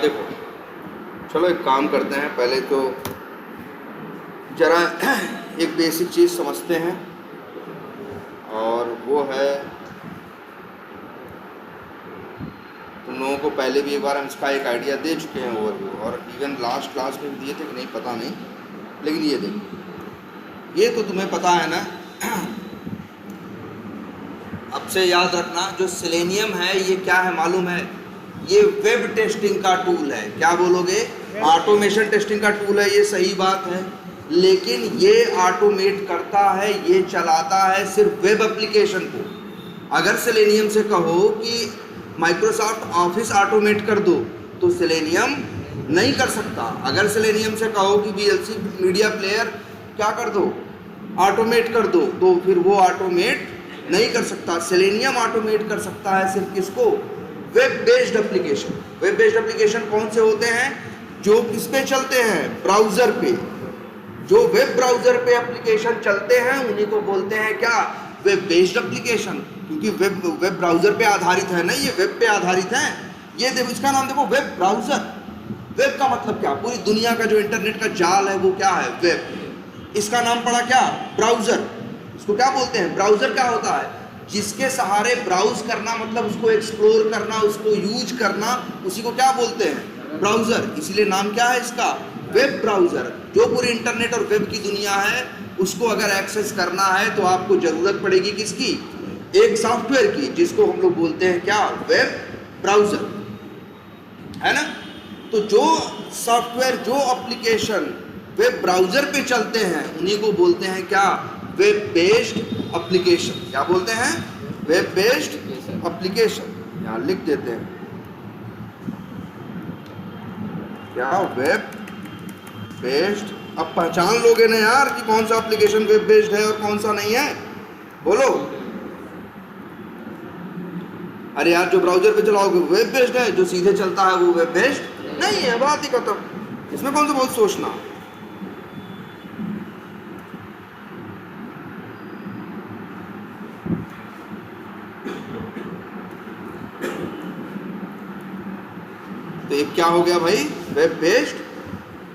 देखो, चलो एक काम करते हैं, पहले तो ज़रा एक बेसिक चीज़ समझते हैं, और वो है तुम लोगों को पहले भी एक बार हम इसका एक आइडिया दे चुके हैं ओवरव्यू, और इवन लास्ट क्लास में भी दिए थे कि नहीं पता नहीं, लेकिन ये देखो, ये तो तुम्हें पता है ना। अब से याद रखना, जो सेलेनियम है ये क्या है मालूम है? ये वेब टेस्टिंग का टूल है। क्या बोलोगे? ऑटोमेशन टेस्टिंग का टूल है, ये सही बात है, लेकिन ये ऑटोमेट करता है, ये चलाता है सिर्फ वेब एप्लीकेशन को। अगर सेलेनियम से कहो कि माइक्रोसॉफ्ट ऑफिस ऑटोमेट कर दो तो सेलेनियम नहीं कर सकता। अगर सेलेनियम से कहो कि VLC मीडिया प्लेयर क्या कर दो, ऑटोमेट कर दो, तो फिर वो ऑटोमेट नहीं कर सकता। सेलेनियम ऑटोमेट कर सकता है सिर्फ किसको? Web based application. Web based application कौन से होते हैं? जो किस पे चलते हैं? ब्राउज़र पे। जो वेब ब्राउज़र पे एप्लीकेशन चलते हैं उन्हीं को बोलते हैं क्या? Web based application. क्योंकि वेब ब्राउज़र पे आधारित है ना, ये वेब पे आधारित है। ये देखो, इसका नाम देखो, वेब ब्राउज़र। वेब का मतलब क्या? पूरी दुनिया का जो इंटरनेट का जाल है वो क्या है? वेब। इसका नाम पड़ा क्या? ब्राउज़र। इसको क्या बोलते हैं? ब्राउज़र क्या होता है? जिसके सहारे ब्राउज करना, मतलब उसको एक्सप्लोर करना, उसको यूज करना, उसी को क्या बोलते हैं? ब्राउज़र। इसीलिए नाम क्या है इसका? Web browser. जो पूरी इंटरनेट और वेब की दुनिया है उसको अगर एक्सेस करना है तो आपको ज़रूरत पड़ेगी किसकी? एक सॉफ्टवेयर की, जिसको हम लोग बोलते हैं क्या? वेब ब्राउज़र, है ना। तो जो सॉफ्टवेयर, जो एप्लीकेशन वेब ब्राउज़र पे चलते हैं उन्हीं को बोलते हैं क्या? Web based application. क्या बोलते हैं? Web based application. यहाँ लिख देते हैं क्या? Web based. अब पहचान लोगे ना यार कि कौन सा एप्लीकेशन वेब बेस्ड है और कौन सा नहीं है? बोलो। अरे यार, जो ब्राउज़र पे चलाओगे वेब बेस्ड है, जो सीधे चलता है वो वेब बेस्ड नहीं है। बात ही खत्म, इसमें कौन सा बहुत सोचना। तो एक क्या हो गया भाई? Web based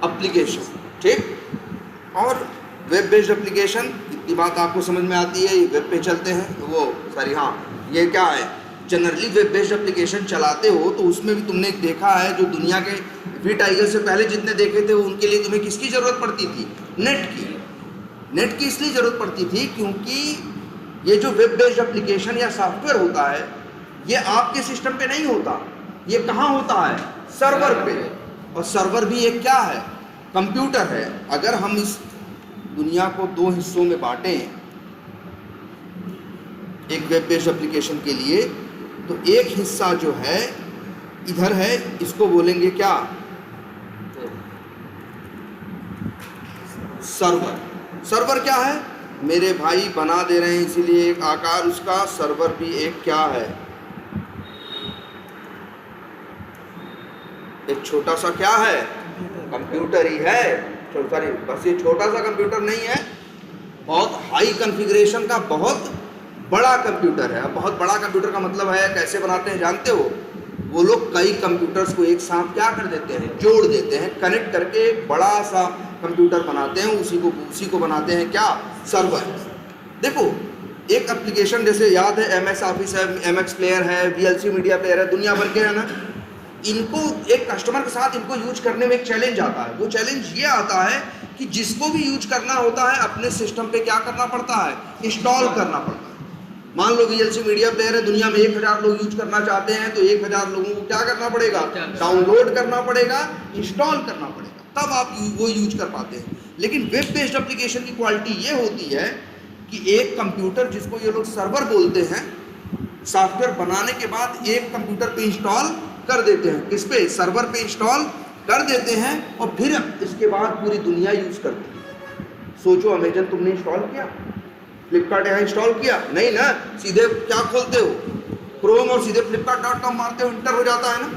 application. ठीक। और वेब बेस्ड एप्लीकेशन, इतनी बात आपको समझ में आती है, ये वेब पे चलते हैं वो, सॉरी हाँ, ये क्या है? जनरली वेब बेस्ड एप्लीकेशन चलाते हो तो उसमें भी तुमने देखा है, जो दुनिया के वी टाइगर से पहले जितने देखे थे उनके लिए तुम्हें किसकी ज़रूरत पड़ती थी? नेट की। नेट की इसलिए ज़रूरत पड़ती थी क्योंकि ये जो वेब बेस्ड एप्लीकेशन या सॉफ्टवेयर होता है ये आपके सिस्टम पे नहीं होता, ये कहाँ होता है? सर्वर पे। और सर्वर भी एक क्या है? कंप्यूटर है। अगर हम इस दुनिया को दो हिस्सों में बांटें एक वेब बेस्ड एप्लीकेशन के लिए, तो एक हिस्सा जो है इधर है, इसको बोलेंगे क्या? सर्वर। सर्वर क्या है मेरे भाई? बना दे रहे हैं इसीलिए एक आकार उसका। सर्वर भी एक क्या है? एक छोटा सा क्या है? कंप्यूटर ही है। सॉरी, बस ये छोटा सा कंप्यूटर नहीं है, बहुत हाई कॉन्फ़िगरेशन का बहुत बड़ा कंप्यूटर है। बहुत बड़ा कंप्यूटर का मतलब है कैसे बनाते हैं जानते हो? वो लोग कई कंप्यूटर्स को एक साथ क्या कर देते हैं? जोड़ देते हैं, कनेक्ट करके एक बड़ा सा कंप्यूटर बनाते हैं, उसी को बनाते हैं क्या? सर्वर। देखो, एक एप्लीकेशन जैसे याद है MS ऑफिस है, MX प्लेयर है, VLC मीडिया प्लेयर है, दुनिया भर के है ना। इनको एक कस्टमर के साथ इनको यूज करने में एक चैलेंज आता है। वो चैलेंज ये आता है कि जिसको भी यूज करना होता है अपने सिस्टम पे क्या करना पड़ता है? इंस्टॉल करना पड़ता है। मान लो VLC मीडिया प्लेयर है, दुनिया में 1000 लोग यूज करना चाहते हैं, तो 1000 लोगों को क्या करना पड़ेगा? डाउनलोड करना पड़ेगा, इंस्टॉल करना पड़ेगा, तब आप वो यूज कर पाते हैं। लेकिन वेब बेस्ड एप्लीकेशन की क्वालिटी ये होती है कि एक कंप्यूटर, जिसको ये लोग सर्वर बोलते हैं, सॉफ्टवेयर बनाने के बाद एक कंप्यूटर पे इंस्टॉल कर देते हैं। किस पे? सर्वर पे इंस्टॉल कर देते हैं, और फिर इसके बाद पूरी दुनिया यूज करती है। सोचो, अमेजन तुमने इंस्टॉल किया, फ्लिपकार्ट यहाँ इंस्टॉल किया? नहीं ना, सीधे क्या खोलते हो? क्रोम, और सीधे flipkart.com मारते हो, इंटर हो जाता है ना,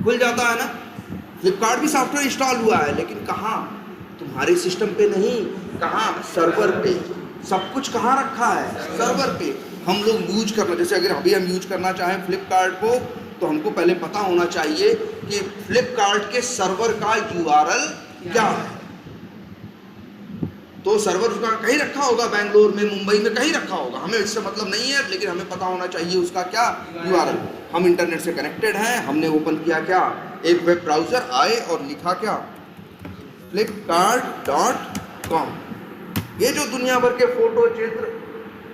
खुल जाता है ना। फ्लिपकार्ट भी सॉफ्टवेयर इंस्टॉल हुआ है, लेकिन कहाँ? तुम्हारे सिस्टम पे नहीं, कहाँ? सर्वर पे। सब कुछ कहाँ रखा है? सर्वर पे। हम लोग यूज करना, जैसे अगर अभी हम यूज करना चाहें फ्लिपकार्ट को, तो हमको पहले पता होना चाहिए कि फ्लिपकार्ट के सर्वर का यूआरएल क्या है। तो सर्वर उसका कहीं रखा होगा, बेंगलोर में, मुंबई में कहीं रखा होगा, हमें इससे मतलब नहीं है, लेकिन हमें पता होना चाहिए उसका क्या यूआरएल। हम इंटरनेट से कनेक्टेड हैं, हमने ओपन किया क्या, एक वेब ब्राउज़र, आए और लिखा क्या, flipkart.com। ये जो दुनिया भर के फोटो, चित्र,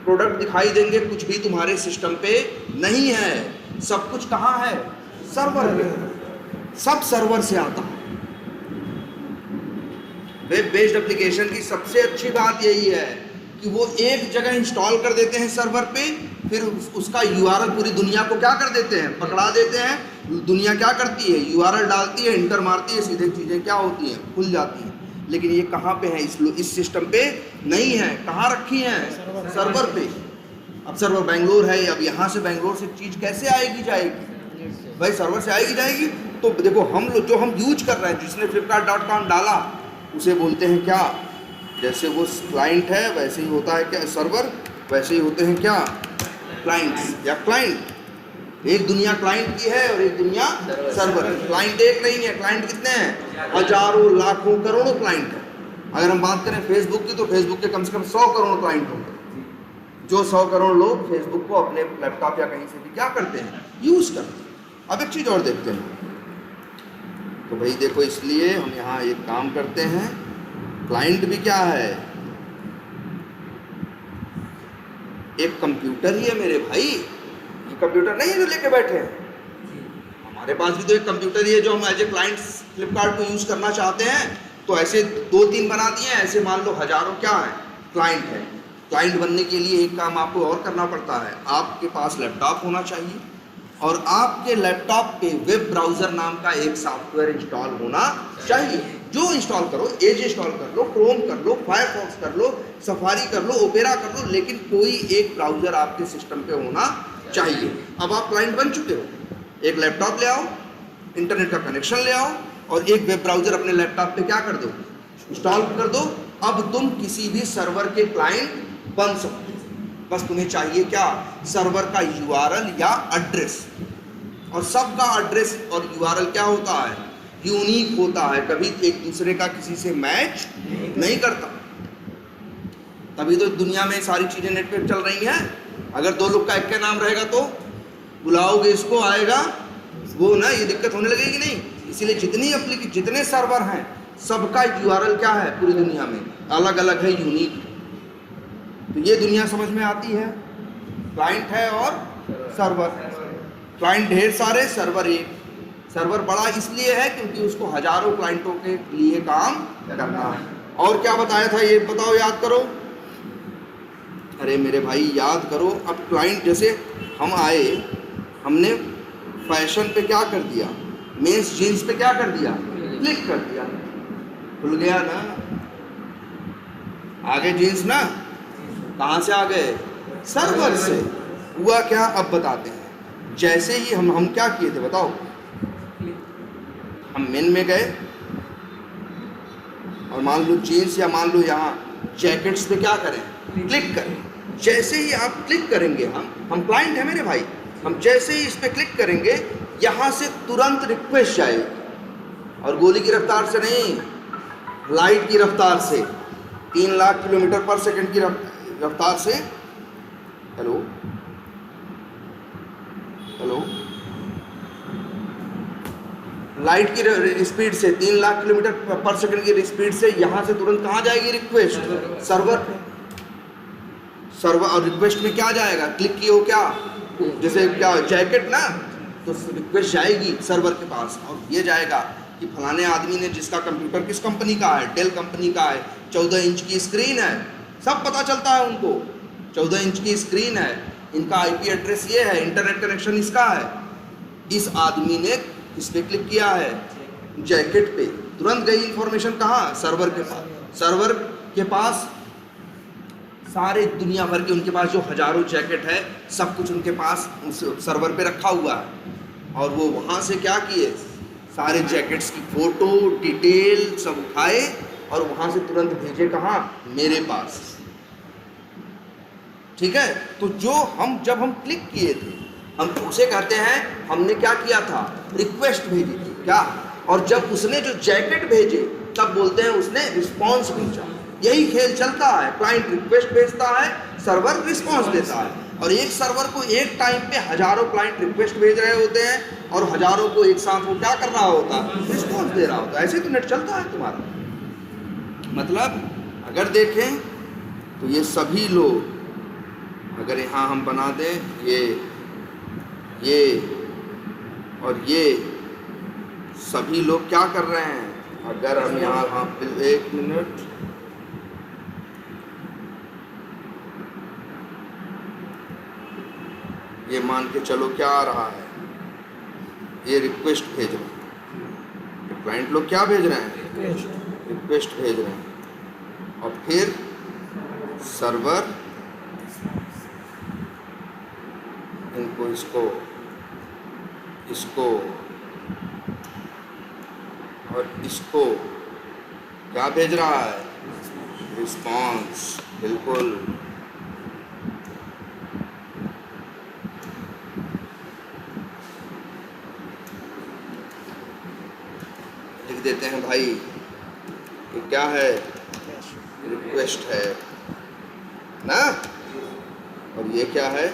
प्रोडक्ट दिखाई देंगे, कुछ भी तुम्हारे सिस्टम पे नहीं है, सब कुछ कहाँ है, सर्वर पे, सब सर्वर से आता है। वेब बेस्ड एप्लीकेशन की सबसे अच्छी बात यही है कि वो एक जगह इंस्टॉल कर देते हैं सर्वर पे, फिर उसका यूआरएल पूरी दुनिया को क्या कर देते हैं, पकड़ा देते हैं। दुनिया क्या करती है, यूआरएल डालती है, इंटर मारती है, सीधे चीज़ें क्या होती हैं, खुल जाती हैं। लेकिन ये कहाँ पे है, इस सिस्टम पे नहीं है। कहाँ रखी हैं, सर्वर पे। अब सर्वर बेंगलोर है, अब यहाँ से बेंगलोर से चीज़ कैसे आएगी जाएगी, भाई सर्वर से आएगी जाएगी। तो देखो हम लोग जो हम यूज कर रहे हैं, जिसने flipkart.com डाला उसे बोलते हैं क्या, जैसे वो क्लाइंट है वैसे ही होता है क्या सर्वर, वैसे ही होते हैं क्या क्लाइंट्स या क्लाइंट। एक दुनिया क्लाइंट की है और एक दुनिया सर्वर। क्लाइंट एक नहीं है, क्लाइंट कितने हैं, हजारों, लाखों, करोड़ों क्लाइंट है। अगर हम बात करें फेसबुक की, तो फेसबुक के कम से कम 100 करोड़ क्लाइंट होंगे, जो 100 करोड़ लोग फेसबुक को अपने लैपटॉप या कहीं से भी क्या करते हैं, यूज करते हैं। अब एक चीज़ और देखते हैं, तो भाई देखो, इसलिए हम यहाँ एक काम करते हैं, क्लाइंट भी क्या है, एक कंप्यूटर ही है मेरे भाई। ये कंप्यूटर नहीं है जो लेके बैठे हैं, हमारे पास भी तो एक कंप्यूटर ही है जो हम एज ए क्लाइंट फ्लिपकार्ट को यूज करना चाहते हैं। तो ऐसे 2-3 बना दिए हैं, ऐसे मान लो हजारों क्या है, क्लाइंट है। क्लाइंट बनने के लिए एक काम आपको और करना पड़ता है, आपके पास लैपटॉप होना चाहिए और आपके लैपटॉप पे वेब ब्राउज़र नाम का एक सॉफ्टवेयर इंस्टॉल होना चाहिए। जो इंस्टॉल करो, एज इंस्टॉल कर लो, क्रोम कर लो, फायरफॉक्स कर लो, सफारी कर लो, ओपेरा कर लो, लेकिन कोई एक ब्राउज़र आपके सिस्टम पे होना चाहिए। अब आप क्लाइंट बन चुके हो, एक लैपटॉप ले आओ, इंटरनेट का कनेक्शन ले आओ और एक वेब ब्राउज़र अपने लैपटॉप पे क्या कर दो, इंस्टॉल कर दो। अब तुम किसी भी सर्वर के क्लाइंट बन सकते हो। बस तुम्हें चाहिए क्या, सर्वर का यूआरएल या एड्रेस। और सबका एड्रेस और यूआरएल क्या होता है, यूनिक होता है, कभी एक दूसरे का किसी से मैच नहीं करता। तभी तो दुनिया में सारी चीज़ें नेट पे चल रही हैं। अगर 2 लोग का एक का नाम रहेगा तो बुलाओगे इसको, आएगा वो ना, ये दिक्कत होने लगेगी नहीं। इसीलिए जितने सर्वर हैं सबका यूआरएल क्या है, पूरी दुनिया में अलग अलग है, यूनिक। तो ये दुनिया समझ में आती है, क्लाइंट है और सर्वर। क्लाइंट ढेर सारे, सर्वर एक। सर्वर बड़ा इसलिए है क्योंकि उसको हजारों क्लाइंटों के लिए काम करना है। और क्या बताया था ये बताओ, याद करो, अरे मेरे भाई याद करो। अब क्लाइंट, जैसे हम आए, हमने फैशन पे क्या कर दिया, मेंस जीन्स पे क्या कर दिया, क्लिक कर दिया, खुल गया ना, आगे जीन्स ना, कहाँ से आ गए, सर्वर से। हुआ क्या, अब बताते हैं। जैसे ही हम क्या किए थे बताओ, हम मेन में गए और मान लो जीन्स या मान लो यहाँ जैकेट्स पे क्या करें, क्लिक करें। जैसे ही आप क्लिक करेंगे, हम क्लाइंट है मेरे भाई, हम जैसे ही इस पे क्लिक करेंगे यहाँ से तुरंत रिक्वेस्ट जाएगी। और गोली की रफ्तार से नहीं, लाइट की रफ्तार से, 3 लाख किलोमीटर पर सेकंड की रफ्तार से। हेलो हेलो, लाइट की स्पीड से, 3 लाख किलोमीटर पर सेकंड की स्पीड से यहाँ से तुरंत कहाँ जाएगी रिक्वेस्ट, सर्वर पे। सर्वर और रिक्वेस्ट में क्या जाएगा, क्लिक किए हो क्या, जैसे क्या जैकेट ना, तो रिक्वेस्ट जाएगी सर्वर के पास और ये जाएगा कि फलाने आदमी ने, जिसका कंप्यूटर किस कंपनी का है, डेल कंपनी का है, 14 इंच की स्क्रीन है, सब पता चलता है उनको। 14 इंच की स्क्रीन है, इनका आईपी एड्रेस ये है, इंटरनेट कनेक्शन इसका है, इस आदमी ने इस पे क्लिक किया है जैकेट पे, तुरंत गई इंफॉर्मेशन कहाँ, सर्वर के पास। सर्वर के पास सारे दुनिया भर के, उनके पास जो हजारों जैकेट है, सब कुछ उनके पास उस सर्वर पे रखा हुआ है। और वो वहाँ से क्या किए, सारे जैकेट्स की फ़ोटो डिटेल सब उठाए और वहाँ से तुरंत भेजे कहाँ, मेरे पास। ठीक है, तो जब हम क्लिक किए थे हम उसे कहते हैं हमने क्या किया था, रिक्वेस्ट भेजी थी क्या, और जब उसने जो जैकेट भेजे तब बोलते हैं उसने रिस्पॉन्स भेजा। यही खेल चलता है, क्लाइंट रिक्वेस्ट भेजता है, सर्वर रिस्पॉन्स देता है, और एक सर्वर को एक टाइम पे हजारों क्लाइंट रिक्वेस्ट भेज रहे होते हैं और हजारों को एक साथ वो क्या कर रहा होता है, रिस्पॉन्स दे रहा होता है। ऐसे तो नेट चलता है तुम्हारा। मतलब अगर देखें तो ये सभी लोग, अगर यहाँ हम बना दें ये और ये सभी लोग क्या कर रहे हैं, अगर हम यहाँ एक मिनट, ये मान के चलो क्या आ रहा है, ये रिक्वेस्ट भेज रहे हैं, तो क्लाइंट लोग क्या भेज रहे हैं, रिक्वेस्ट भेज रहे हैं, और फिर सर्वर इनको इसको और इसको क्या भेज रहा है, रिस्पॉन्स। बिल्कुल लिख देते हैं भाई, ये क्या है, रिक्वेस्ट है ना, और ये क्या है,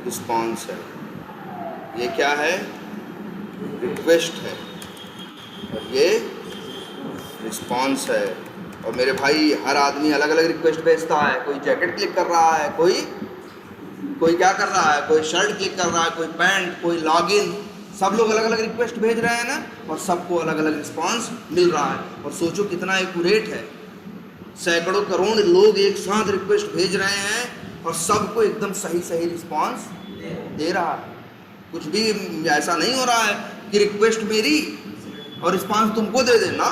रिस्पॉन्स है। ये क्या है, रिक्वेस्ट है, और ये रिस्पॉन्स है। और मेरे भाई हर आदमी अलग अलग रिक्वेस्ट भेजता है, कोई जैकेट क्लिक कर रहा है, कोई क्या कर रहा है, कोई शर्ट क्लिक कर रहा है, कोई पैंट, कोई लॉगिन, सब लोग अलग अलग रिक्वेस्ट भेज रहे हैं ना, और सबको अलग अलग रिस्पॉन्स मिल रहा है। और सोचो कितना एक्यूरेट है, सैकड़ों करोड़ लोग एक साथ रिक्वेस्ट भेज रहे हैं और सबको एकदम सही रिस्पॉन्स दे रहा है। कुछ भी ऐसा नहीं हो रहा है कि रिक्वेस्ट मेरी और रिस्पॉन्स तुमको दे देना,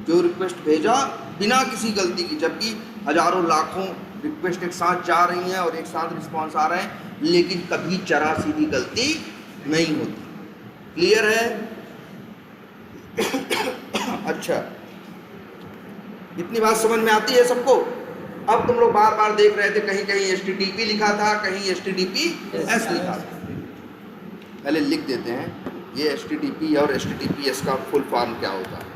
जो रिक्वेस्ट भेजा बिना किसी गलती की, जबकि हजारों लाखों रिक्वेस्ट एक साथ जा रही हैं और एक साथ रिस्पॉन्स आ रहे हैं, लेकिन कभी जरा सी भी गलती नहीं होती। क्लियर है? अच्छा, इतनी बात समझ में आती है सबको? अब तुम लोग बार बार देख रहे थे, कहीं कहीं HTTP लिखा था, कहीं HTTPS लिखा था। पहले लिख देते हैं ये HTTP और HTTPS का फुल फॉर्म क्या होता है।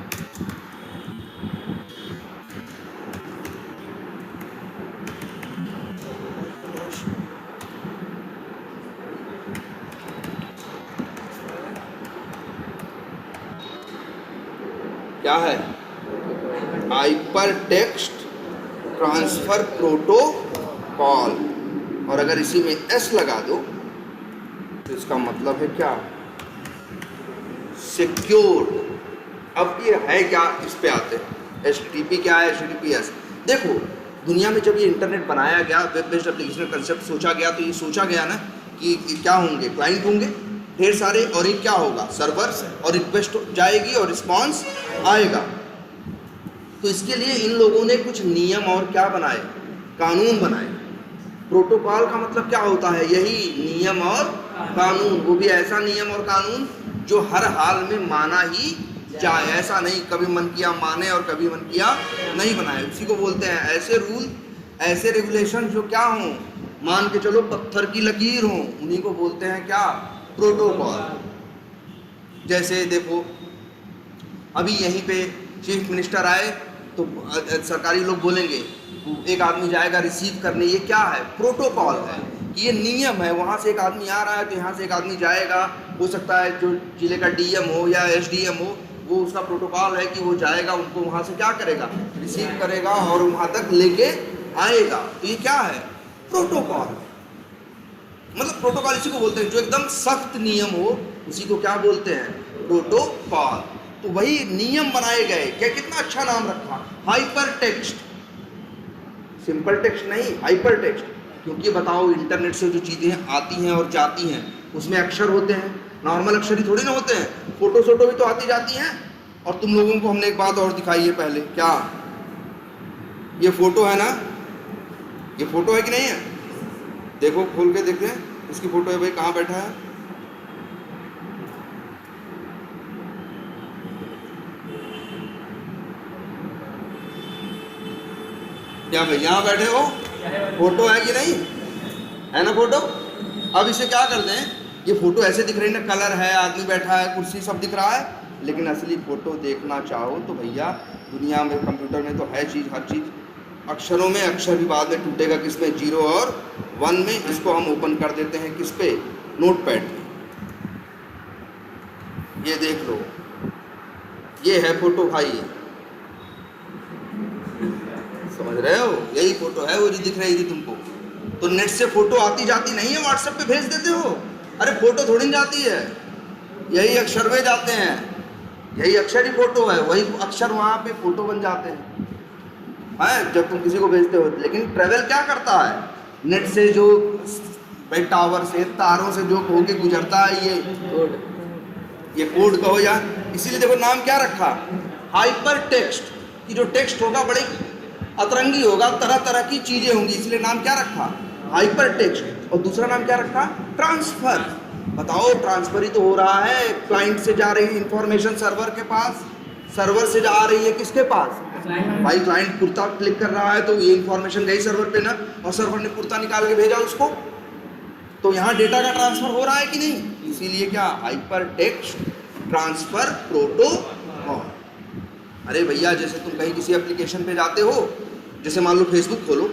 क्या है? हाइपर टेक्स्ट ट्रांसफर प्रोटोकॉल, और अगर इसी में S लगा दो तो इसका मतलब है क्या? सिक्योर्ड। अब ये है क्या, इस पे आते हैं। HTTP क्या है, HTTPS। देखो, दुनिया में जब ये इंटरनेट बनाया गया, वेब बेस्ड एप्लीकेशन कंसेप्ट सोचा गया, तो ये सोचा गया ना कि क्या होंगे, क्लाइंट होंगे ढेर सारे, और एक क्या होगा, सर्वर, और रिक्वेस्ट जाएगी और रिस्पॉन्स आएगा। तो इसके लिए इन लोगों ने कुछ नियम और क्या बनाए, कानून बनाए। प्रोटोकॉल का मतलब क्या होता है, यही नियम और कानून, वो भी ऐसा नियम और कानून जो हर हाल में माना ही जाए, ऐसा नहीं कभी मन किया माने और कभी मन किया नहीं बनाए। उसी को बोलते हैं ऐसे रूल, ऐसे रेगुलेशन जो क्या हों, मान के चलो पत्थर की लकीर हों, उन्हीं को बोलते हैं क्या, प्रोटोकॉल। जैसे देखो, अभी यहीं पे चीफ मिनिस्टर आए तो सरकारी लोग बोलेंगे, एक आदमी जाएगा रिसीव करने, ये क्या है, प्रोटोकॉल है, ये नियम है। वहाँ से एक आदमी आ रहा है तो यहाँ से एक आदमी जाएगा, हो सकता है जो जिले का DM हो या SDM हो, वो उसका प्रोटोकॉल है कि वो जाएगा, उनको वहाँ से क्या करेगा, रिसीव करेगा और वहाँ तक लेके आएगा। तो ये क्या है, प्रोटोकॉल। मतलब प्रोटोकॉल इसी को बोलते हैं, जो एकदम सख्त नियम हो उसी को क्या बोलते हैं, प्रोटोकॉल। तो वही नियम बनाए गए, क्या कितना अच्छा नाम रखा, हाइपर टेक्स्ट। सिंपल टेक्स्ट नहीं, हाइपर टेक्स्ट, क्योंकि बताओ इंटरनेट से जो चीज़ें आती हैं और जाती हैं उसमें अक्षर होते हैं, नॉर्मल अक्षर ही थोड़ी ना होते हैं, फोटो सोटो भी तो आती जाती हैं। और तुम लोगों को हमने एक बात और दिखाई है पहले, क्या, ये फोटो है ना, ये फोटो है कि नहीं है, देखो खोल के देखते हैं, इसकी फोटो है भाई, कहाँ बैठा है, क्या भाई यहाँ बैठे हो, फोटो है कि नहीं, है ना फोटो। अब इसे क्या कर दें, ये फोटो ऐसे दिख रही है ना, कलर है, आदमी बैठा है, कुर्सी सब दिख रहा है, लेकिन असली फोटो देखना चाहो तो भैया दुनिया में कंप्यूटर में तो है चीज़, हर चीज़ अक्षरों में, अक्षर भी बाद में टूटेगा किसमें, 0 और 1 में। इसको हम ओपन कर देते हैं किस पे, नोटपैड पे। ये देख लो, ये है फोटो भाई, समझ रहे हो, यही फोटो है वो जो दिख रही थी तुमको। तो नेट से फोटो आती जाती नहीं है, व्हाट्सएप पे भेज देते हो, अरे फोटो थोड़ी जाती है, यही अक्षर में जाते हैं, यही अक्षर ही फोटो है, वही अक्षर वहाँ पे फोटो बन जाते हैं जब तुम किसी को भेजते हो। लेकिन ट्रेवल क्या करता है, नेट से जो भाई टावर से, तारों से जो होके गुजरता है, ये कोड कहो या, इसीलिए देखो नाम क्या रखा, हाइपर टेक्स्ट, कि जो टेक्स्ट होगा बड़े अतरंगी होगा, तरह तरह की चीजें होंगी, इसलिए नाम क्या रखा, हाइपर टेक्स्ट। और दूसरा नाम क्या रखा, ट्रांसफर। बताओ, ट्रांसफर ही तो हो रहा है, क्लाइंट से जा रही है इंफॉर्मेशन सर्वर के पास, सर्वर से जा रही है किसके पास, भाई क्लाइंट कुर्ता क्लिक कर रहा है तो ये इंफॉर्मेशन गई सर्वर पे ना, और सर्वर ने कुर्ता निकाल के भेजा उसको, तो यहाँ डेटा का ट्रांसफर हो रहा है कि नहीं, इसीलिए क्या, हाइपर टेक्स्ट ट्रांसफर प्रोटोकॉल। अरे भैया जैसे तुम कहीं किसी एप्लीकेशन पे जाते हो, जैसे मान लो फेसबुक खोलो,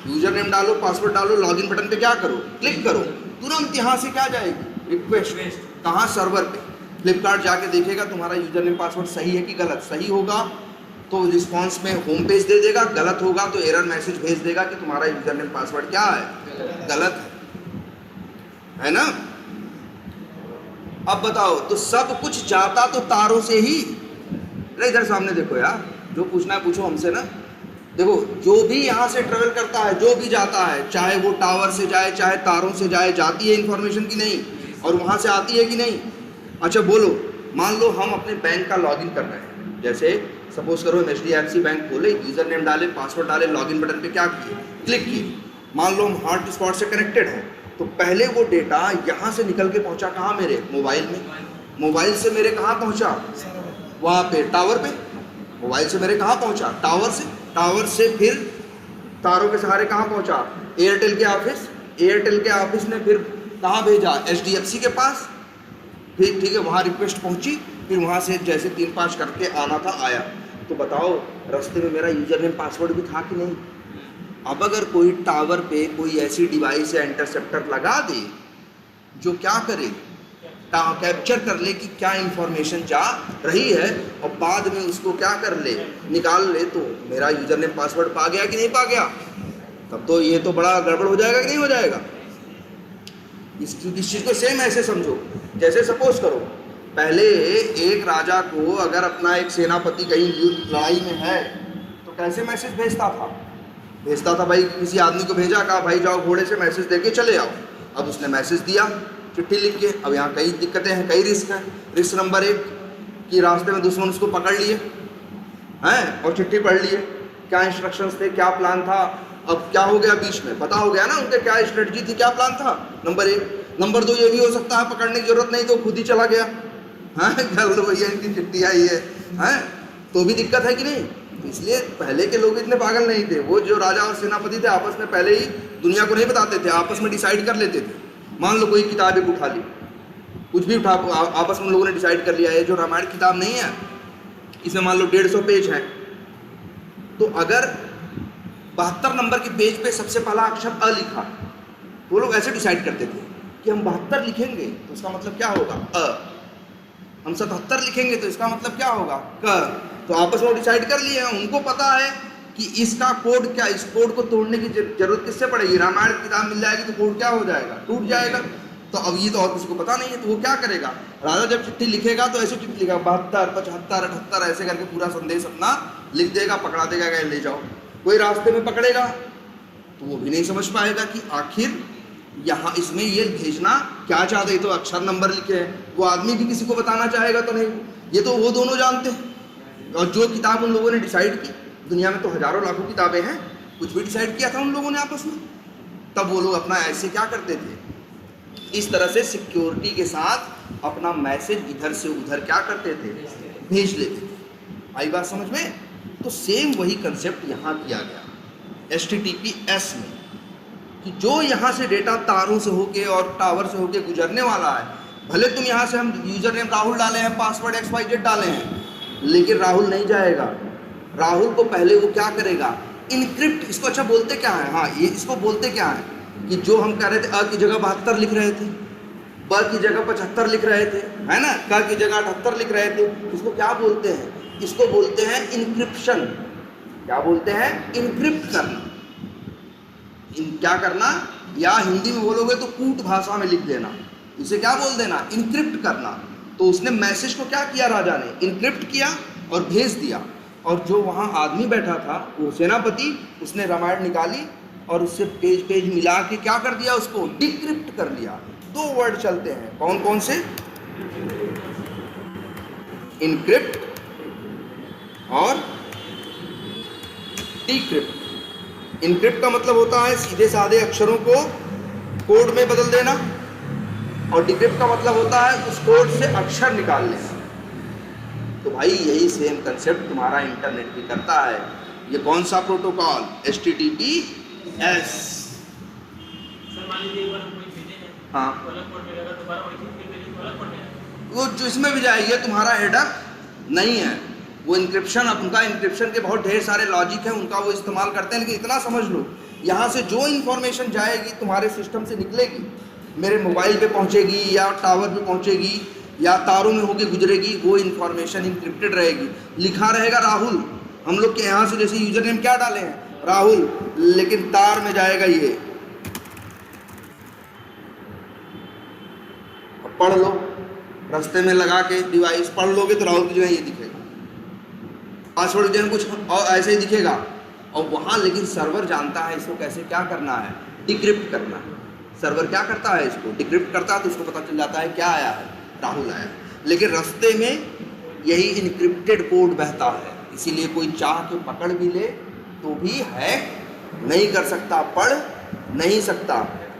यूजर नेम डालो, पासवर्ड डालो, लॉगिन बटन पे क्या करो, क्लिक करो, तुरंत यहाँ से क्या जाएगी, रिक्वेस्ट, कहाँ, सर्वर पे। फ्लिपकार्ट जाके देखेगा तुम्हारा यूजर नेम पासवर्ड सही है कि गलत, सही होगा तो रिस्पॉन्स में होम पेज दे देगा, गलत होगा तो एरर मैसेज भेज देगा कि तुम्हारा यूजर नेम पासवर्ड क्या है, गलत है ना। अब बताओ, तो सब कुछ जाता तो तारों से ही, अरे इधर सामने देखो यार, जो पूछना है पूछो हमसे ना। देखो जो भी यहाँ से ट्रेवल करता है, जो भी जाता है, चाहे वो टावर से जाए, चाहे तारों से जाए, जाती है इन्फॉर्मेशन की नहीं, और वहाँ से आती है कि नहीं। अच्छा बोलो, मान लो हम अपने बैंक का लॉगिन कर रहे हैं, जैसे सपोज करो हम HDFC बैंक खोले, यूजर नेम डाले, पासवर्ड डाले, लॉगिन बटन पे क्या किए, क्लिक किए, मान लो हम हॉटस्पॉट से कनेक्टेड हैं, तो पहले वो डेटा यहाँ से निकल के पहुँचा कहाँ, मेरे मोबाइल में, मोबाइल से मेरे कहाँ पहुँचा, वहाँ पे टावर पे, मोबाइल से मेरे कहाँ पहुँचा, टावर से, टावर से फिर तारों के सहारे कहाँ पहुँचा, एयरटेल के ऑफिस, एयरटेल के ऑफिस ने फिर कहाँ भेजा, HDFC के पास, फिर ठीक है वहाँ रिक्वेस्ट पहुँची, फिर वहाँ से जैसे 3-5 करके आना था आया। तो बताओ रास्ते में मेरा यूजर नेम पासवर्ड भी था कि नहीं। अब अगर कोई टावर पे कोई ऐसी डिवाइस या इंटरसेप्टर लगा दे जो क्या करे, कैप्चर कर ले कि क्या इंफॉर्मेशन जा रही है, और बाद में उसको क्या कर ले, निकाल ले, तो मेरा यूजर नेम पासवर्ड पा गया कि नहीं पा गया, तब तो ये तो बड़ा गड़बड़ हो जाएगा कि नहीं हो जाएगा। इस चीज़ को सेम ऐसे समझो, जैसे सपोज करो पहले एक राजा को अगर अपना एक सेनापति कहीं युद्ध लड़ाई में है तो कैसे मैसेज भेजता था भाई, किसी आदमी को भेजा, कहा भाई जाओ घोड़े से मैसेज देके चले आओ। अब उसने मैसेज दिया चिट्ठी लिख के। अब यहाँ कई दिक्कतें हैं, कई रिस्क हैं। रिस्क नंबर 1 कि रास्ते में दुश्मन उसको पकड़ लिए हैं और चिट्ठी पढ़ लिए, क्या इंस्ट्रक्शंस थे, क्या प्लान था। अब क्या हो गया बीच में, पता हो गया ना उनके क्या स्ट्रेटजी थी, क्या प्लान था, नंबर 1। नंबर 2 ये भी हो सकता है पकड़ने की जरूरत नहीं तो खुद ही चला गया, हाँ कर लो भैया इनकी चिट्ठी आई है, हैं तो भी दिक्कत है कि नहीं। इसलिए पहले के लोग इतने पागल नहीं थे, वो जो राजा और सेनापति थे आपस में पहले ही दुनिया को नहीं बताते थे, आपस में डिसाइड कर लेते थे। मान लो कोई किताब एक उठा ली, कुछ भी उठा, आपस में लोगों ने डिसाइड कर लिया है जो रामायण किताब नहीं है इसमें मान लो 150 पेज हैं, तो अगर 72 नंबर के पेज पे सबसे पहला अक्षर अ लिखा, तो वो लोग ऐसे डिसाइड करते थे कि हम 72 लिखेंगे तो उसका मतलब क्या होगा अ, हम 77 लिखेंगे तो इसका मतलब क्या होगा क। तो आपस में डिसाइड कर लिए, उनको पता है कि इसका कोड क्या, इस कोड को तोड़ने की जरूरत किससे पड़ेगी, रामायण किताब मिल जाएगी तो कोड क्या हो जाएगा, टूट जाएगा। तो अब ये तो और किसी को पता नहीं है, तो वो क्या करेगा, राजा जब चिट्ठी लिखेगा तो ऐसे चिट्ठी लिखेगा 72, 75, 78 ऐसे करके पूरा संदेश अपना लिख देगा, पकड़ा देगा, कहीं ले जाओ। कोई रास्ते में पकड़ेगा तो वो भी नहीं समझ पाएगा कि आखिर यहाँ इसमें ये भेजना क्या चाहते, तो अक्षर नंबर लिखे हैं, वो आदमी भी किसी को बताना चाहेगा तो नहीं, ये तो वो दोनों जानते हैं। और जो किताब उन लोगों ने डिसाइड की, दुनिया में तो हजारों लाखों किताबें हैं, कुछ भी डिसाइड किया था उन लोगों ने आपस में, तब वो लोग अपना ऐसे क्या करते थे, इस तरह से सिक्योरिटी के साथ अपना मैसेज इधर से उधर क्या करते थे, भेज लेते थे। आई बात समझ में। तो सेम वही कंसेप्ट यहाँ किया गया HTTPS में। कि जो यहाँ से डेटा तारों से होके और टावर से होके गुजरने वाला है, भले तुम यहाँ से हम यूजर नेम राहुल डाले हैं, पासवर्ड XYZ डाले हैं, लेकिन राहुल नहीं जाएगा। राहुल को पहले वो क्या करेगा, इनक्रिप्ट। इसको अच्छा बोलते क्या है, हाँ ये इसको बोलते क्या है कि जो हम कह रहे थे अ की जगह 72 लिख रहे थे, ब की जगह 75 लिख रहे थे, है ना, क की जगह 78 लिख रहे थे, इसको क्या बोलते हैं, इसको बोलते हैं इनक्रिप्शन। क्या बोलते हैं, इनक्रिप्ट करना। क्या करना, या हिंदी में बोलोगे तो कूट भाषा में लिख देना, इसे क्या बोल देना, इनक्रिप्ट करना। तो उसने मैसेज को क्या किया, राजा ने इनक्रिप्ट किया और भेज दिया। और जो वहाँ आदमी बैठा था वो सेनापति, उसने रामायण निकाली और उससे पेज मिला के क्या कर दिया, उसको डिक्रिप्ट कर लिया। 2 वर्ड चलते हैं, कौन कौन से, इनक्रिप्ट और डिक्रिप्ट। इनक्रिप्ट का मतलब होता है सीधे साधे अक्षरों को कोड में बदल देना, और डिक्रिप्ट का मतलब होता है उस कोड से अक्षर निकाल लेना। तो भाई यही सेम कंसेप्ट तुम्हारा इंटरनेट भी करता है। ये कौन सा प्रोटोकॉल, HTTPS। हाँ, वो जो इसमें भी जाएगी, ये तुम्हारा हेडर नहीं है, वो इंक्रिप्शन। अब उनका इंक्रिप्शन के बहुत ढेर सारे लॉजिक हैं, उनका वो इस्तेमाल करते हैं। लेकिन इतना समझ लो, यहाँ से जो इन्फॉर्मेशन जाएगी तुम्हारे सिस्टम से निकलेगी, मेरे मोबाइल पे पहुँचेगी या टावर पे पहुँचेगी या तारों में होके गुजरेगी, वो इन्फॉर्मेशन इंक्रिप्टेड रहेगी। लिखा रहेगा राहुल, हम लोग के यहाँ से जैसे यूजर नेम क्या डाले हैं, राहुल, लेकिन तार में जाएगा ये, पढ़ लो, रास्ते में लगा के डिवाइस पढ़ लोगे तो राहुल की जगह ये दिखेगा, पासवर्ड जो है कुछ और ऐसे ही दिखेगा। और वहाँ लेकिन सर्वर जानता है इसको कैसे क्या करना है, डिक्रिप्ट करना है। सर्वर क्या करता है, इसको डिक्रिप्ट करता है, तो उसको पता चल जाता है क्या आया है, राहुल आया। लेकिन रास्ते में यही इनक्रिप्टेड कोड बहता है, इसीलिए कोई चाह के पकड़ भी ले तो भी हैक नहीं कर सकता, पढ़ नहीं सकता।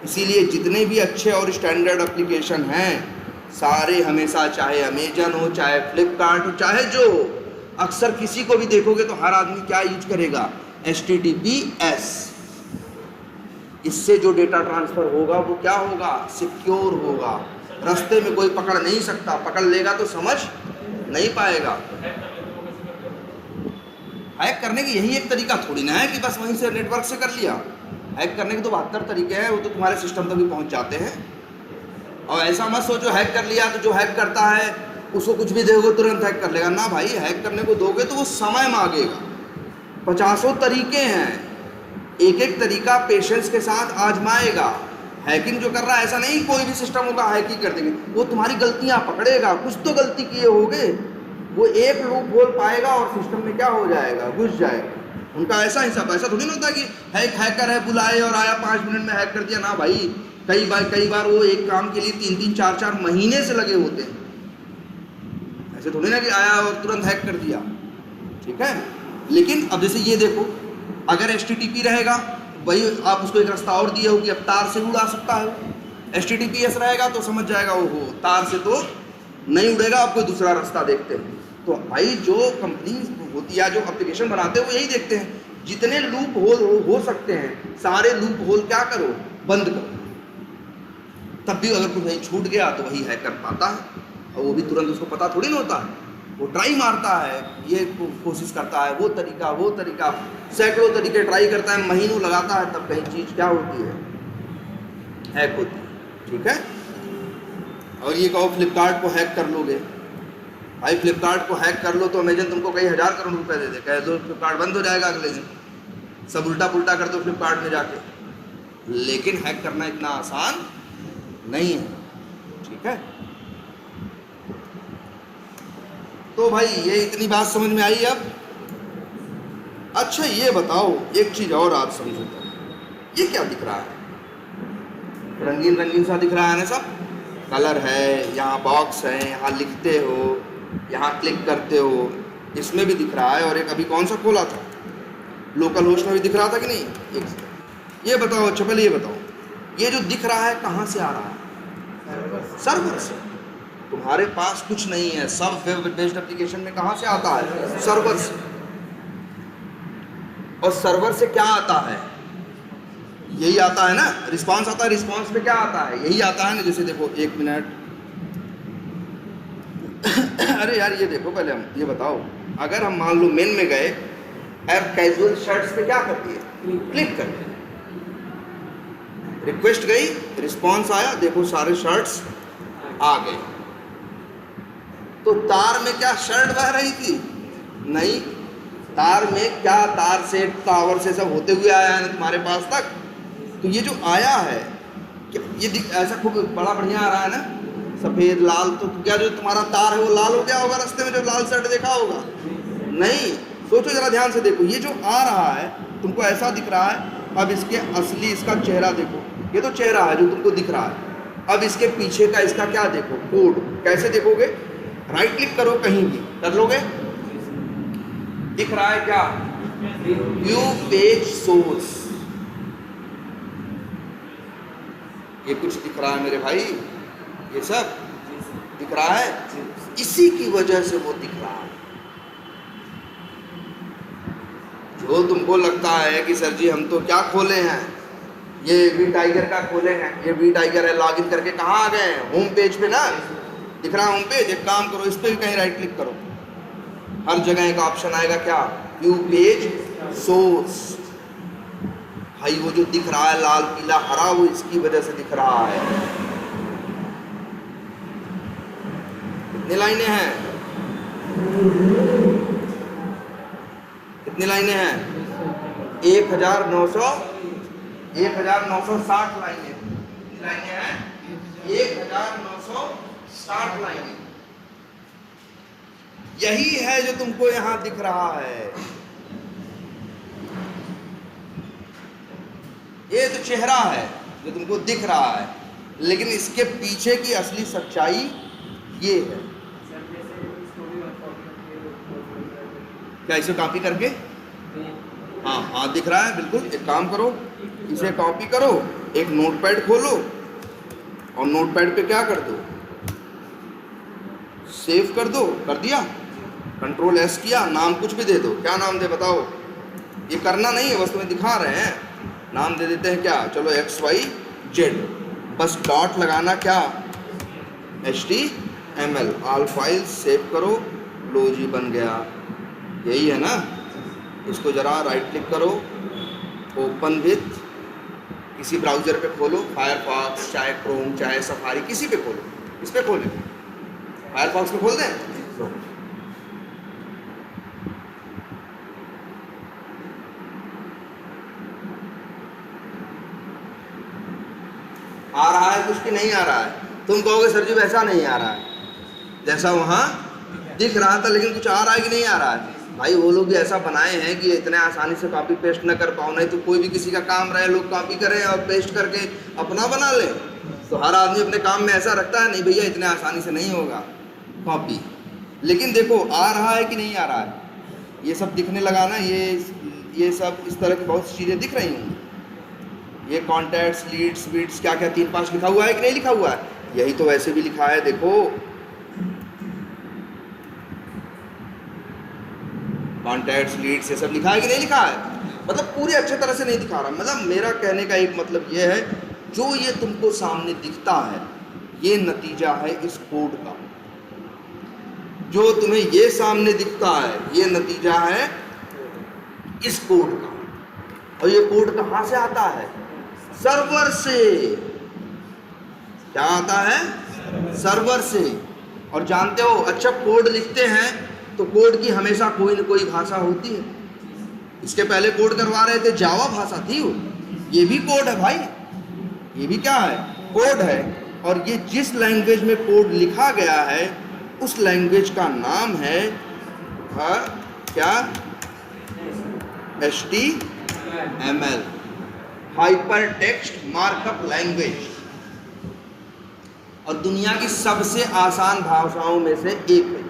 इसीलिए जितने भी अच्छे और स्टैंडर्ड एप्लीकेशन हैं सारे हमेशा, चाहे अमेजन हो, चाहे फ्लिपकार्ट हो, चाहे जो हो, अक्सर किसी को भी देखोगे तो हर आदमी क्या यूज करेगा, HTTPS। इससे जो डेटा ट्रांसफ़र होगा वो क्या होगा, सिक्योर होगा, रास्ते में कोई पकड़ नहीं सकता, पकड़ लेगा तो समझ नहीं पाएगा। हैक करने की यही एक तरीका थोड़ी ना है कि बस वहीं से नेटवर्क से कर लिया। हैक करने के तो 72 तरीके हैं, वो तो तुम्हारे सिस्टम तक भी पहुंच जाते हैं। और ऐसा मत सोचो हैक कर लिया तो जो हैक करता है उसको कुछ भी दोगे तुरंत हैक कर लेगा ना भाई। हैक करने को दोगे तो वो समय मांगेगा, 50 तरीके हैं, एक एक तरीका पेशेंस के साथ आजमाएगा। हैकिंग जो कर रहा है ऐसा नहीं कोई भी सिस्टम होगा हैक ही कर देंगे, वो तुम्हारी गलतियां पकड़ेगा, कुछ तो गलती किए होगे, वो एक लूप होल पाएगा और सिस्टम में क्या हो जाएगा, घुस जाएगा। उनका ऐसा हिसाब, ऐसा थोड़ी ना होता कि हैकर है बुलाए और आया 5 मिनट में हैक कर दिया ना भाई। कई बार वो एक काम के लिए 3-3, 4-4 महीने से लगे होते हैं। ऐसे थोड़ी ना कि आया और तुरंत हैक कर दिया, ठीक है। लेकिन अब जैसे ये देखो, अगर HTTP रहेगा वही आप उसको एक रास्ता और दिए हो कि अब तार से उड़ा सकता है। HTTPS रहेगा तो समझ जाएगा ओहो तार से तो नहीं उड़ेगा, अब कोई दूसरा रास्ता देखते हैं। तो भाई जो कंपनी होती है, जो एप्लीकेशन बनाते हैं वो यही देखते हैं, जितने लूप होल हो सकते हैं सारे लूप होल क्या करो, बंद करो। तब भी अगर कुछ छूट गया तो वही हैक कर पाता है, और वो भी तुरंत उसको पता थोड़ी ना होता है, वो ट्राई मारता है, ये कोशिश करता है, वो तरीका सैकड़ों तरीके ट्राई करता है, महीनों लगाता है, तब कहीं चीज़ क्या होती है, हैक होती है, ठीक है। और ये कहो फ्लिपकार्ट को हैक कर लोगे, भाई फ्लिपकार्ट को हैक कर लो तो अमेजन तुमको कई 1000 करोड़ रुपए दे दे, कह दो फ्लिपकार्ट बंद हो जाएगा अगले दिन, सब उल्टा पुल्टा कर दो फ्लिपकार्ट में जाके। लेकिन हैक करना इतना आसान नहीं है, ठीक है। तो भाई ये इतनी बात समझ में आई अब। अच्छा ये बताओ एक चीज़ और आप समझो, ये क्या दिख रहा है, रंगीन रंगीन सा दिख रहा है ना, सब कलर है, यहाँ बॉक्स है, यहाँ लिखते हो, यहाँ क्लिक करते हो, इसमें भी दिख रहा है। और एक अभी कौन सा खोला था, लोकल होस्ट में भी दिख रहा था कि नहीं। ये बताओ, अच्छा पहले ये बताओ, ये जो दिख रहा है कहाँ से आ रहा है, सर्वर से। तुम्हारे पास कुछ नहीं है, सब वेब बेस्ड एप्लीकेशन में कहाँ से आता है, सर्वर से। और सर्वर से क्या आता है, यही आता है ना, रिस्पांस आता है। रिस्पांस में क्या आता है, यही आता है ना। जैसे देखो, एक मिनट अरे यार ये देखो, पहले हम ये बताओ, अगर हम मान लो मेन में गए और कैजुअल शर्ट्स पे क्या करती है, क्लिक करती है, रिक्वेस्ट गई, रिस्पांस आया, देखो सारे शर्ट्स आ गए। तो तार में क्या शर्ट बह रही थी? नहीं, तार में क्या, तार से टावर से सब होते हुए आया है तुम्हारे पास तक। तो ये जो आया है, ये ऐसा खूब बड़ा बढ़िया आ रहा है ना, सफ़ेद लाल। तो क्या जो तुम्हारा तार है वो लाल हो गया होगा रास्ते में, जो लाल शर्ट देखा होगा? नहीं, सोचो जरा ध्यान से देखो, ये जो आ रहा है तुमको ऐसा दिख रहा है। अब इसके असली, इसका चेहरा देखो, ये तो चेहरा है जो तुमको दिख रहा है। अब इसके पीछे का इसका क्या देखो, कोड। कैसे देखोगे? राइट क्लिक करो, कहीं भी कर लोगे, दिख रहा है क्या, व्यू पेज सोर्स। ये कुछ दिख रहा है मेरे भाई, ये सब दिख रहा है, इसी की वजह से वो दिख रहा है। जो तुमको लगता है कि सर जी हम तो क्या खोले हैं, ये वी टाइगर का खोले हैं, ये वी टाइगर है, लॉगिन करके कहाँ आ गए हैं, होम पेज पे ना दिख रहा है होम पेज। एक काम करो, इस पर भी कहीं राइट क्लिक करो, हर जगह एक ऑप्शन आएगा क्या, व्यू पेज सोर्स। भाई वो जो दिख रहा है लाल पीला हरा, वो इसकी वजह से दिख रहा है। कितनी लाइनें हैं, कितनी लाइनें हैं? 1960 लाइनें। कितनी लाइनें हैं? 1960 लाइनें। यही है जो तुमको यहां दिख रहा है। ये तो चेहरा है जो तुमको दिख रहा है, लेकिन इसके पीछे की असली सच्चाई ये है। क्या इसे कॉपी करके? हाँ हाँ, दिख रहा है बिल्कुल। एक काम करो, इसे कॉपी करो, एक नोटपैड खोलो और नोटपैड पे क्या कर दो, सेव कर दो। कर दिया, कंट्रोल एस किया, नाम कुछ भी दे दो। क्या नाम दे बताओ? ये करना नहीं है, बस तुम्हें दिखा रहे हैं। नाम दे देते हैं क्या, चलो XYZ, बस डॉट लगाना, क्या HTML, ऑल फाइल सेव करो, लो जी बन गया। यही है ना। इसको जरा राइट क्लिक करो, ओपन विथ, किसी ब्राउज़र पे खोलो, फायरफॉक्स चाहे क्रोम चाहे सफारी, किसी पे खोलो। इस पे खोलें, फायरफॉक्स पे खोल दें। आ रहा है कुछ कि नहीं आ रहा है? तुम कहोगे सर जी वैसा नहीं आ रहा है जैसा वहाँ दिख रहा था, लेकिन कुछ आ रहा है कि नहीं आ रहा है? भाई वो लोग भी ऐसा बनाए हैं कि इतने आसानी से कॉपी पेस्ट न कर पाओ, नहीं तो कोई भी किसी का काम रहे लोग कॉपी करें और पेस्ट करके अपना बना लें। तो हर आदमी अपने काम में ऐसा रखता है, नहीं भैया इतने आसानी से नहीं होगा कॉपी। लेकिन देखो आ रहा है कि नहीं आ रहा है? ये सब दिखने लगा ना, ये सब इस तरह की बहुत सी चीज़ें दिख रही होंगी। ये कॉन्टैक्ट्स, लीड्स, बीट्स, क्या क्या 3-5 लिखा हुआ है कि नहीं लिखा हुआ है? यही तो वैसे भी लिखा है, देखो कॉन्टैक्ट्स, लीड्स, ये सब लिखा है कि नहीं लिखा है? मतलब पूरी अच्छे तरह से नहीं दिखा रहा। मतलब मेरा कहने का एक मतलब ये है, जो ये तुमको सामने दिखता है ये नतीजा है इस कोड का। जो तुम्हें ये सामने दिखता है ये नतीजा है इस कोड का। और ये कोड कहाँ से आता है? सर्वर से। क्या आता है? सर्वर से। और जानते हो, अच्छा कोड लिखते हैं तो कोड की हमेशा कोई न कोई भाषा होती है। इसके पहले कोड करवा रहे थे, जावा भाषा थी वो। ये भी कोड है भाई, ये भी क्या है? कोड है। और ये जिस लैंग्वेज में कोड लिखा गया है उस लैंग्वेज का नाम है क्या? HTML, hyper text markup language. और दुनिया की सबसे आसान भाषाओं में से एक है।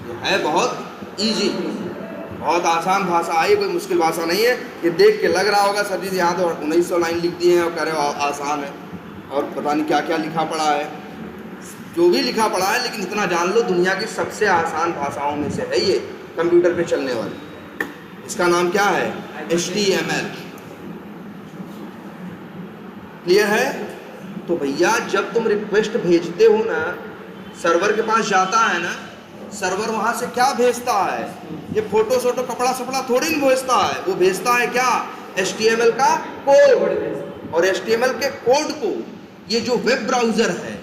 ये है बहुत इजी, बहुत आसान भाषा है, कोई मुश्किल भाषा नहीं है। ये देख के लग रहा होगा सर जी यहाँ तो 1900 लाइन लिख दिए हैं और कह रहे हो आसान है, और पता नहीं क्या क्या लिखा पड़ा है। जो भी लिखा पड़ा है, लेकिन इतना जान लो दुनिया की सबसे आसान भाषाओं में से है ये, कंप्यूटर पे चलने वाली। इसका नाम क्या है? HTML। क्लियर है? तो भैया जब तुम रिक्वेस्ट भेजते हो ना, सर्वर के पास जाता है ना, सर्वर वहां से क्या भेजता है? ये फोटो सोटो कपड़ा सपड़ा थोड़ी नहीं भेजता है, वो भेजता है क्या? HTML का कोड। और HTML के कोड को ये जो वेब ब्राउजर है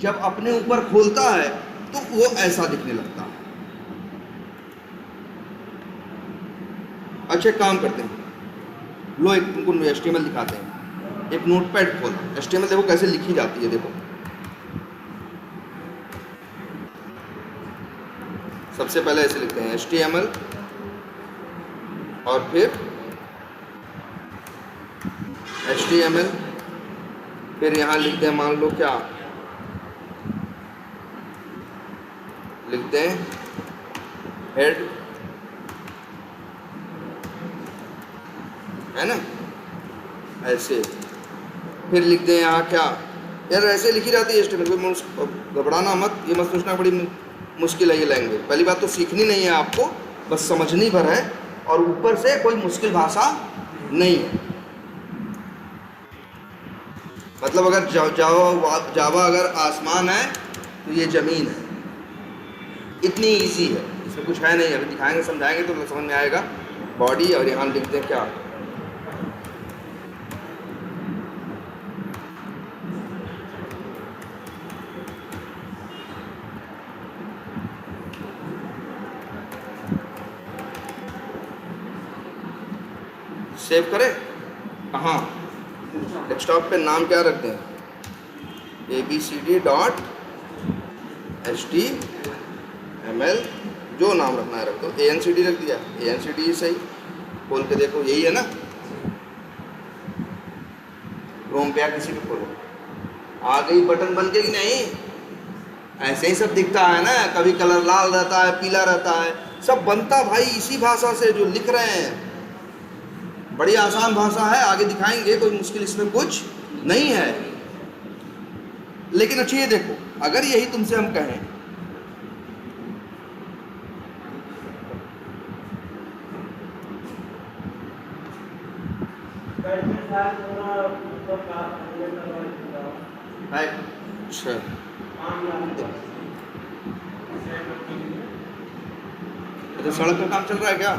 जब अपने ऊपर खोलता है तो वो ऐसा दिखने लगता है। अच्छा काम करते हैं, लो एक तुमको HTML दिखाते हैं। एक नोटपैड खोलो, HTML देखो कैसे लिखी जाती है। देखो सबसे पहले ऐसे लिखते हैं HTML और फिर HTML, फिर यहाँ लिखते हैं, मान लो क्या लिखते हैं, हेड, है ना, ऐसे। फिर लिखते हैं यहाँ क्या, यार ऐसे लिखी जाती है HTML। कोई घबराना मत, ये मत सोचना बड़ी मुश्किल है ये लैंग्वेज। पहली बात तो सीखनी नहीं है आपको, बस समझनी भर है, और ऊपर से कोई मुश्किल भाषा नहीं है। मतलब अगर जावा अगर आसमान है तो ये ज़मीन है, इतनी इजी है, इसमें कुछ है नहीं। अभी दिखाएंगे समझाएंगे तो समझ में आएगा। बॉडी, और यहाँ लिखते हैं क्या, सेव करें कहाँ, डेस्कटॉप पे नाम क्या रखते हैं, abcd.html, जो नाम रखना है रख दो। ANCD रख दिया, ANCD ही सही। खोल के देखो, यही है ना, क्रोम पे या किसी भी खोलो, आ गई बटन बन के कि नहीं? ऐसे ही सब दिखता है ना, कभी कलर लाल रहता है, पीला रहता है, सब बनता भाई इसी भाषा से जो लिख रहे हैं। बड़ी आसान भाषा है, आगे दिखाएंगे, कोई मुश्किल इसमें कुछ नहीं है। लेकिन अच्छा ये देखो, अगर यही तुमसे हम कहें अच्छा, तो सड़क का काम चल रहा है क्या?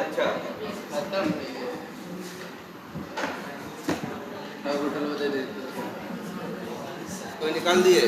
अच्छा, कोई निकाल दिए?